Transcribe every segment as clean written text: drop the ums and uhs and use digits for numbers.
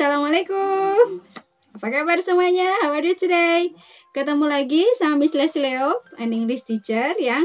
Assalamualaikum. Apa kabar semuanya? How are you today? Ketemu lagi sama Miss Leslie Leo, an English teacher yang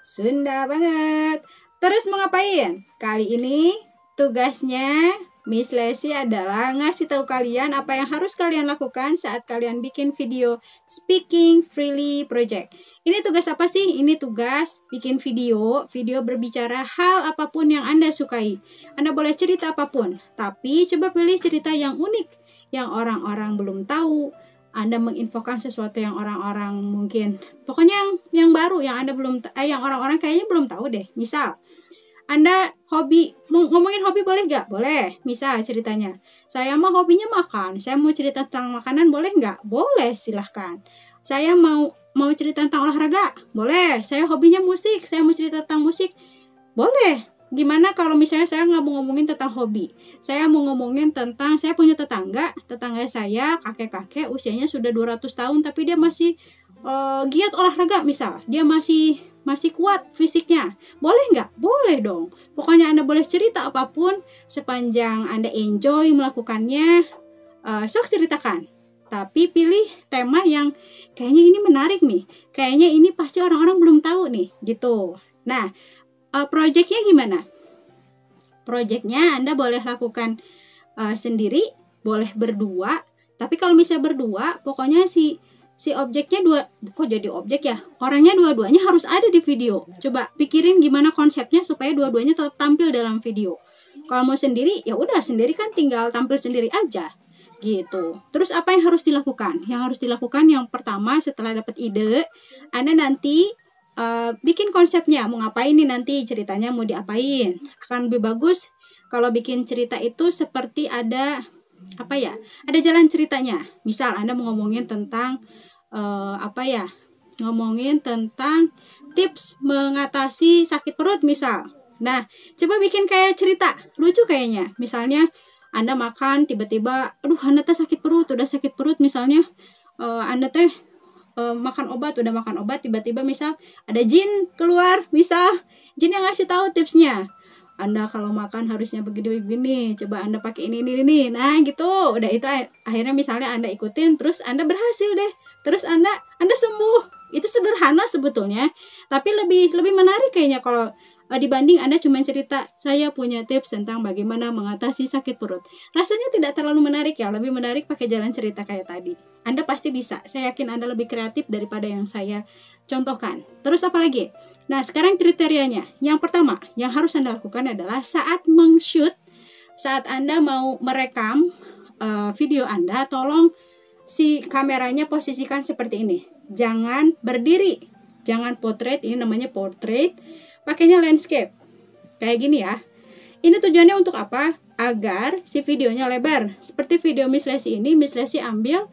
Sunda banget. Terus mau ngapain? Kali ini tugasnya Miss Leslie adalah ngasih tahu kalian apa yang harus kalian lakukan saat kalian bikin video Speaking Freely Project. Ini tugas apa sih? Ini tugas bikin video berbicara hal apapun yang Anda sukai. Anda boleh cerita apapun, tapi coba pilih cerita yang unik, yang orang-orang belum tahu. Anda menginfokan sesuatu yang orang-orang mungkin, pokoknya yang baru, yang Anda belum, yang orang-orang kayaknya belum tahu deh. Misal, Anda hobi, ngomongin hobi boleh nggak? Boleh. Misal ceritanya, saya mah hobinya makan, saya mau cerita tentang makanan boleh nggak? Boleh, silahkan. Saya mau cerita tentang olahraga? Boleh. Saya hobinya musik, saya mau cerita tentang musik? Boleh. Gimana kalau misalnya saya nggak mau ngomongin tentang hobi? Saya mau ngomongin tentang, saya punya tetangga saya, kakek-kakek, usianya sudah 200 tahun, tapi dia masih giat olahraga misal. Dia masih kuat fisiknya. Boleh nggak? Boleh dong. Pokoknya Anda boleh cerita apapun, sepanjang Anda enjoy melakukannya, sok ceritakan. Tapi pilih tema yang kayaknya ini menarik nih. Kayaknya ini pasti orang-orang belum tahu nih, gitu. Nah, projectnya gimana? Projectnya Anda boleh lakukan sendiri, boleh berdua. Tapi kalau misalnya berdua, pokoknya si objeknya kok jadi objek ya? Orangnya dua-duanya harus ada di video. Coba pikirin gimana konsepnya supaya dua-duanya tetap tampil dalam video. Kalau mau sendiri, ya udah sendiri kan tinggal tampil sendiri aja. Gitu. Terus apa yang harus dilakukan? Yang harus dilakukan yang pertama setelah dapat ide, Anda nanti bikin konsepnya, mau ngapain nih nanti ceritanya, mau diapain. Akan lebih bagus kalau bikin cerita itu seperti ada apa ya, ada jalan ceritanya. Misal Anda mau ngomongin tentang ngomongin tentang tips mengatasi sakit perut misal. Nah, coba bikin kayak cerita lucu kayaknya. Misalnya Anda makan tiba-tiba, aduh Anda teh sakit perut, udah sakit perut misalnya, Anda teh makan obat, udah makan obat, tiba-tiba misal ada jin keluar, misal jin yang ngasih tahu tipsnya. Anda kalau makan harusnya begini-begini, coba Anda pakai ini. Nah, gitu. Udah itu akhirnya misalnya Anda ikutin, terus Anda berhasil deh. Terus Anda sembuh. Itu sederhana sebetulnya, tapi lebih menarik kayaknya kalau dibanding Anda cuma cerita, saya punya tips tentang bagaimana mengatasi sakit perut. Rasanya tidak terlalu menarik ya, lebih menarik pakai jalan cerita kayak tadi. Anda pasti bisa, saya yakin Anda lebih kreatif daripada yang saya contohkan. Terus apa lagi? Nah, sekarang kriterianya. Yang pertama, yang harus Anda lakukan adalah saat meng-shoot, saat Anda mau merekam video Anda, tolong si kameranya posisikan seperti ini. Jangan berdiri, jangan portrait, ini namanya portrait. Pakainya landscape kayak gini ya. Ini tujuannya untuk apa? Agar si videonya lebar. Seperti video Miss Leslie ini, Miss Leslie ambil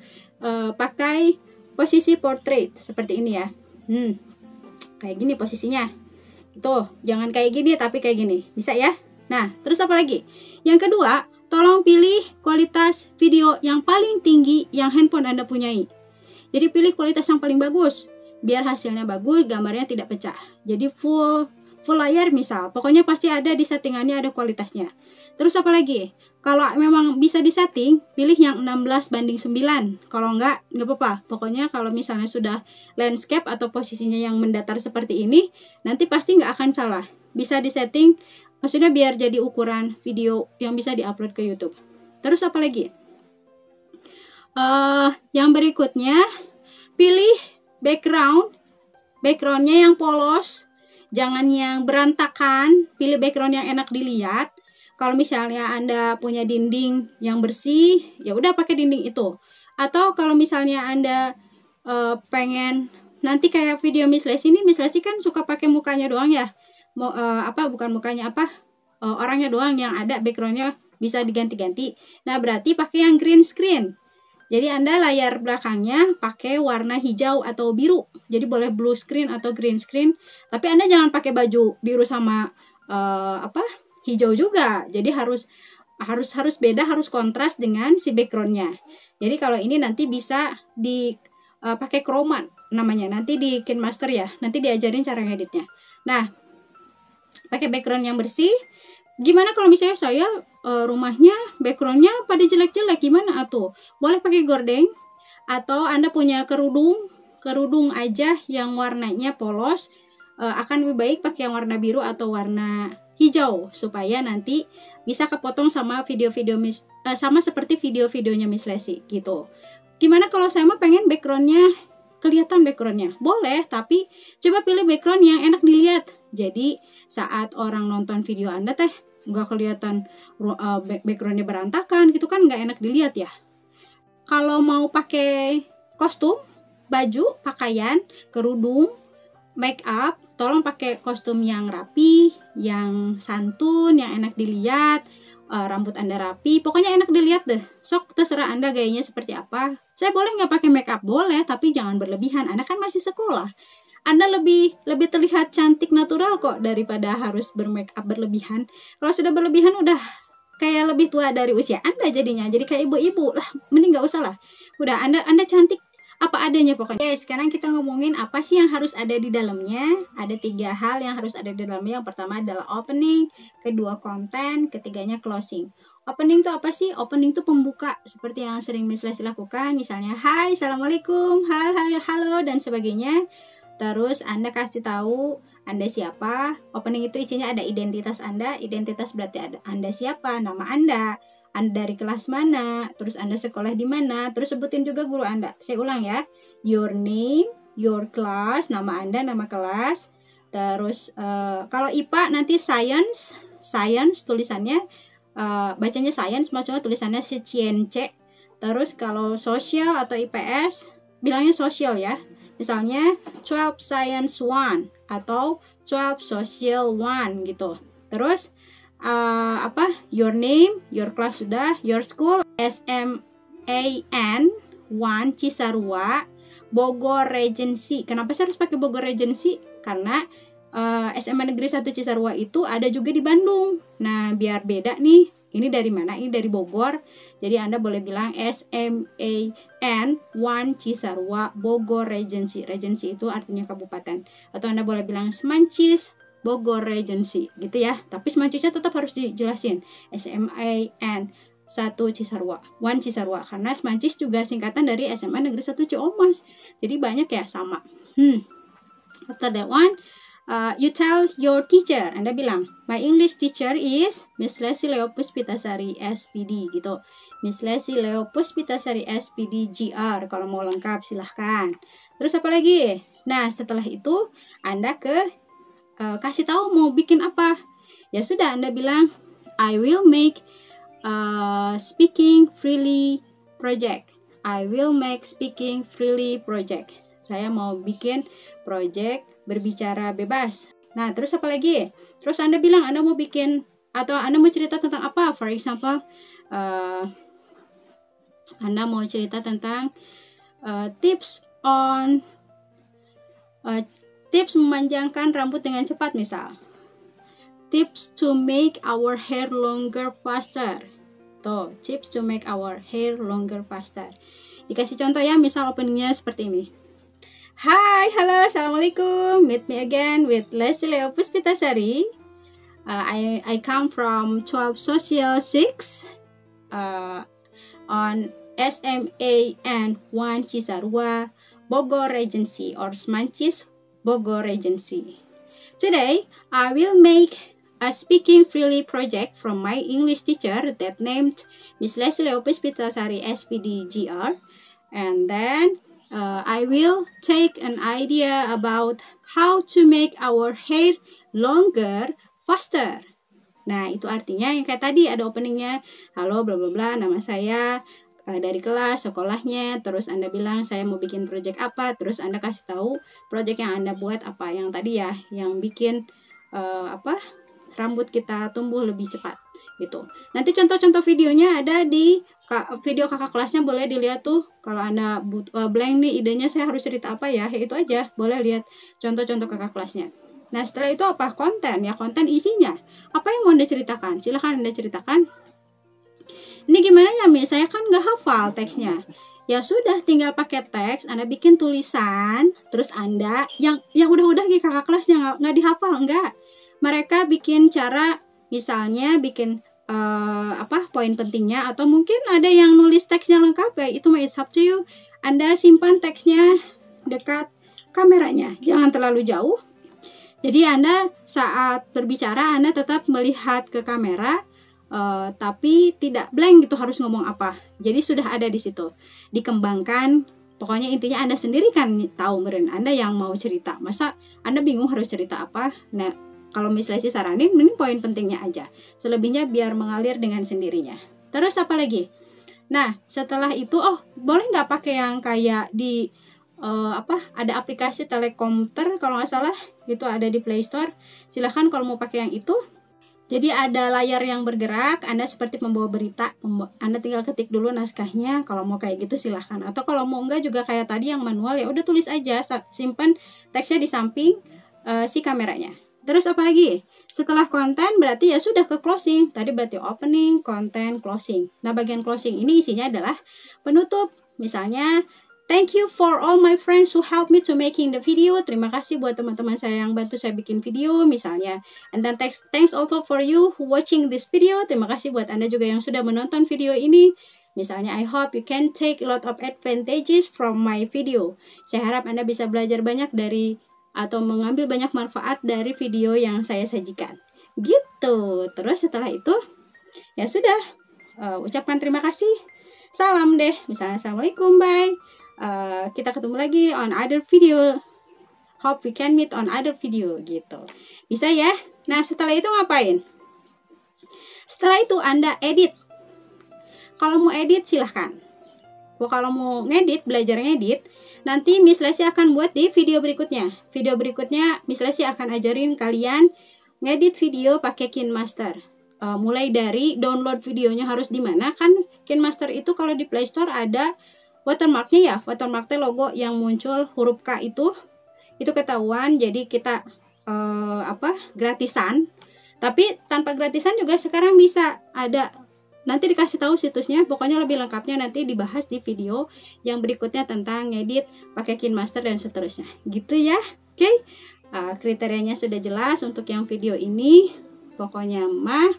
pakai posisi portrait seperti ini ya. Kayak gini posisinya. Itu jangan kayak gini tapi kayak gini. Bisa ya? Nah, terus apa lagi? Yang kedua, tolong pilih kualitas video yang paling tinggi yang handphone Anda punyai. Jadi pilih kualitas yang paling bagus biar hasilnya bagus, gambarnya tidak pecah. Jadi full layar misal, pokoknya pasti ada di settingannya, ada kualitasnya. Terus apa lagi? Kalau memang bisa disetting, pilih yang 16:9. Kalau enggak apa-apa. Pokoknya kalau misalnya sudah landscape atau posisinya yang mendatar seperti ini, nanti pasti nggak akan salah. Bisa disetting, maksudnya biar jadi ukuran video yang bisa diupload ke YouTube. Terus apa lagi? Yang berikutnya, pilih backgroundnya yang polos. Jangan yang berantakan, pilih background yang enak dilihat. Kalau misalnya Anda punya dinding yang bersih, ya udah pakai dinding itu. Atau kalau misalnya Anda pengen nanti kayak video Miss Leslie ini, Miss Leslie kan suka pakai mukanya doang ya. Bukan mukanya orangnya doang yang ada backgroundnya bisa diganti-ganti. Nah, berarti pakai yang green screen. Jadi Anda layar belakangnya pakai warna hijau atau biru. Jadi boleh blue screen atau green screen. Tapi Anda jangan pakai baju biru sama hijau juga. Jadi harus beda, harus kontras dengan si backgroundnya. Jadi kalau ini nanti bisa pakai chroma namanya. Nanti di KineMaster ya. Nanti diajarin cara ngeditnya. Nah, pakai background yang bersih. Gimana kalau misalnya saya rumahnya backgroundnya pada jelek-jelek, gimana atuh? Boleh pakai gorden, atau Anda punya kerudung aja yang warnanya polos, akan lebih baik pakai yang warna biru atau warna hijau supaya nanti bisa kepotong sama video-video sama seperti video-videonya Miss Lesi gitu. Gimana kalau saya mah pengen backgroundnya kelihatan backgroundnya? Boleh, tapi coba pilih background yang enak dilihat. Jadi saat orang nonton video Anda teh nggak kelihatan backgroundnya berantakan gitu kan, nggak enak dilihat ya. Kalau mau pakai kostum, baju, pakaian, kerudung, make up, tolong pakai kostum yang rapi, yang santun, yang enak dilihat. Rambut Anda rapi, pokoknya enak dilihat deh. Sok terserah Anda gayanya seperti apa. Saya boleh nggak pakai make up? Boleh, tapi jangan berlebihan. Anda kan masih sekolah. Anda lebih terlihat cantik natural kok daripada harus bermake up berlebihan. Kalau sudah berlebihan udah kayak lebih tua dari usia Anda jadinya. Jadi kayak ibu-ibu lah, mending nggak usah lah. Udah Anda cantik apa adanya pokoknya. Oke, sekarang kita ngomongin apa sih yang harus ada di dalamnya. Ada 3 hal yang harus ada di dalamnya. Yang pertama adalah opening, kedua konten, ketiganya closing. Opening itu apa sih? Opening itu pembuka, seperti yang sering Miss Lesi lakukan. Misalnya, hai, assalamualaikum, halo, dan sebagainya. Terus Anda kasih tahu Anda siapa. Opening itu isinya ada identitas Anda. Identitas berarti ada Anda siapa, nama Anda dari kelas mana, terus Anda sekolah di mana, terus sebutin juga guru Anda. Saya ulang ya, your name, your class, nama Anda, nama kelas. Terus kalau IPA nanti science tulisannya, bacanya science, maksudnya tulisannya science. Terus kalau sosial atau IPS, bilangnya sosial ya. Misalnya 12 science 1 atau 12 social 1 gitu. Terus your name, your class sudah, your school SMAN 1 Cisarua Bogor Regency. Kenapa saya harus pakai Bogor Regency? Karena SMA Negeri 1 Cisarua itu ada juga di Bandung. Nah, biar beda nih. Ini dari mana? Ini dari Bogor. Jadi Anda boleh bilang SMAN 1 Cisarua Bogor Regency. Regency itu artinya kabupaten. Atau Anda boleh bilang Semancis Bogor Regency gitu ya. Tapi Semancisnya tetap harus dijelasin. SMAN 1 Cisarua, 1 Cisarua, karena Semancis juga singkatan dari SMA Negeri 1 Ciamas. Jadi banyak ya sama. After that one, you tell your teacher. Anda bilang, my English teacher is Miss Lesi Leo Puspitasari SPD gitu. Miss Lesi Leo Puspitasari SPD GR. Kalau mau lengkap silahkan. Terus apa lagi? Nah, setelah itu Anda kasih tahu mau bikin apa. Ya sudah, Anda bilang, I will make speaking freely project. I will make speaking freely project. Saya mau bikin project berbicara bebas. Nah, terus apa lagi? Terus Anda bilang Anda mau bikin atau Anda mau cerita tentang apa? For example, Anda mau cerita tentang tips memanjangkan rambut dengan cepat misal. Tips to make our hair longer faster. Tuh, tips to make our hair longer faster. Dikasih contoh ya, misal openingnya seperti ini. Hai, halo, assalamualaikum. Meet me again with Lesi Leo Puspitasari. I come from 12 Social 6 on SMAN 1 Cisarua Bogor Regency or Semancis Bogor Regency. Today, I will make a speaking freely project from my English teacher that named Miss Lesi Leo Puspitasari SPD GR, and then I will take an idea about how to make our hair longer faster. Nah, itu artinya yang kayak tadi ada openingnya, halo bla bla bla, nama saya dari kelas, sekolahnya, terus Anda bilang saya mau bikin project apa, terus Anda kasih tahu project yang Anda buat apa, yang tadi ya, yang bikin rambut kita tumbuh lebih cepat gitu. Nanti contoh-contoh videonya ada di video kakak kelasnya, boleh dilihat tuh. Kalau Anda blank nih idenya saya harus cerita apa ya, itu aja, boleh lihat contoh-contoh kakak kelasnya. Nah, setelah itu apa? Konten ya, konten isinya apa yang mau Anda ceritakan, silahkan Anda ceritakan. Ini gimana ya, Mi? Saya kan nggak hafal teksnya. Ya sudah, tinggal pakai teks, Anda bikin tulisan, terus Anda yang udah di kakak kelasnya nggak dihafal, enggak. Mereka bikin cara misalnya bikin poin pentingnya, atau mungkin ada yang nulis teksnya lengkap ya, itu mah it's up to you. Anda simpan teksnya dekat kameranya, jangan terlalu jauh. Jadi Anda saat berbicara Anda tetap melihat ke kamera, tapi tidak blank gitu harus ngomong apa. Jadi sudah ada di situ, dikembangkan. Pokoknya intinya Anda sendiri kan tahu meren, Anda yang mau cerita. Masa Anda bingung harus cerita apa? Nah, kalau misalnya sih saranin, ini poin pentingnya aja. Selebihnya biar mengalir dengan sendirinya. Terus apa lagi? Nah, setelah itu, boleh nggak pakai yang kayak di ada aplikasi telekomter kalau nggak salah, itu ada di Play Store. Silahkan kalau mau pakai yang itu. Jadi ada layar yang bergerak, Anda seperti pembawa berita, Anda tinggal ketik dulu naskahnya. Kalau mau kayak gitu silahkan. Atau kalau mau enggak juga kayak tadi yang manual, ya udah tulis aja, simpan teksnya di samping si kameranya. Terus apa lagi? Setelah konten berarti ya sudah ke closing. Tadi berarti opening, konten, closing. Nah, bagian closing ini isinya adalah penutup. Misalnya, thank you for all my friends who helped me to making the video. Terima kasih buat teman-teman saya yang bantu saya bikin video misalnya. And then thanks also for you who watching this video. Terima kasih buat Anda juga yang sudah menonton video ini. Misalnya, I hope you can take a lot of advantages from my video. Saya harap Anda bisa belajar banyak dari atau mengambil banyak manfaat dari video yang saya sajikan. Gitu. Terus setelah itu, ya sudah, ucapkan terima kasih. Salam deh. Misalnya, assalamualaikum, bye. Kita ketemu lagi on other video. Hope we can meet on other video gitu. Bisa ya? Nah, setelah itu ngapain? Setelah itu Anda edit. Kalau mau edit silahkan. Kalau mau ngedit, belajar ngedit, nanti Miss Leslie akan buat di video berikutnya. Video berikutnya Miss Leslie akan ajarin kalian ngedit video pakai KineMaster. Mulai dari download videonya harus di mana, kan KineMaster itu kalau di Play Store ada watermarknya ya, watermarknya logo yang muncul huruf K itu ketahuan. Jadi kita gratisan, tapi tanpa gratisan juga sekarang bisa ada. Nanti dikasih tahu situsnya, pokoknya lebih lengkapnya nanti dibahas di video yang berikutnya tentang ngedit pakai KineMaster dan seterusnya. Gitu ya. Oke. Kriterianya sudah jelas untuk yang video ini. Pokoknya mah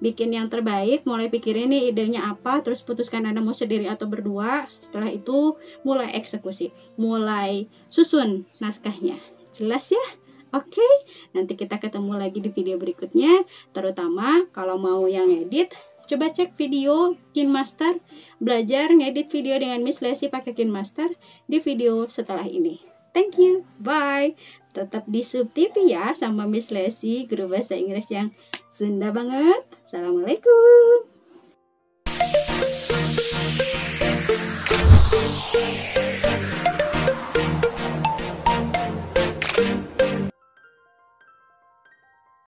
bikin yang terbaik, mulai pikirin nih idenya apa, terus putuskan Anda mau sendiri atau berdua. Setelah itu mulai eksekusi, mulai susun naskahnya. Jelas ya? Oke, nanti kita ketemu lagi di video berikutnya. Terutama kalau mau yang edit, coba cek video KineMaster, belajar ngedit video dengan Miss Leslie pakai KineMaster di video setelah ini. Thank you, bye. Tetap di Sub TV ya sama Miss Leslie, guru bahasa Inggris yang Sunda banget. Assalamualaikum.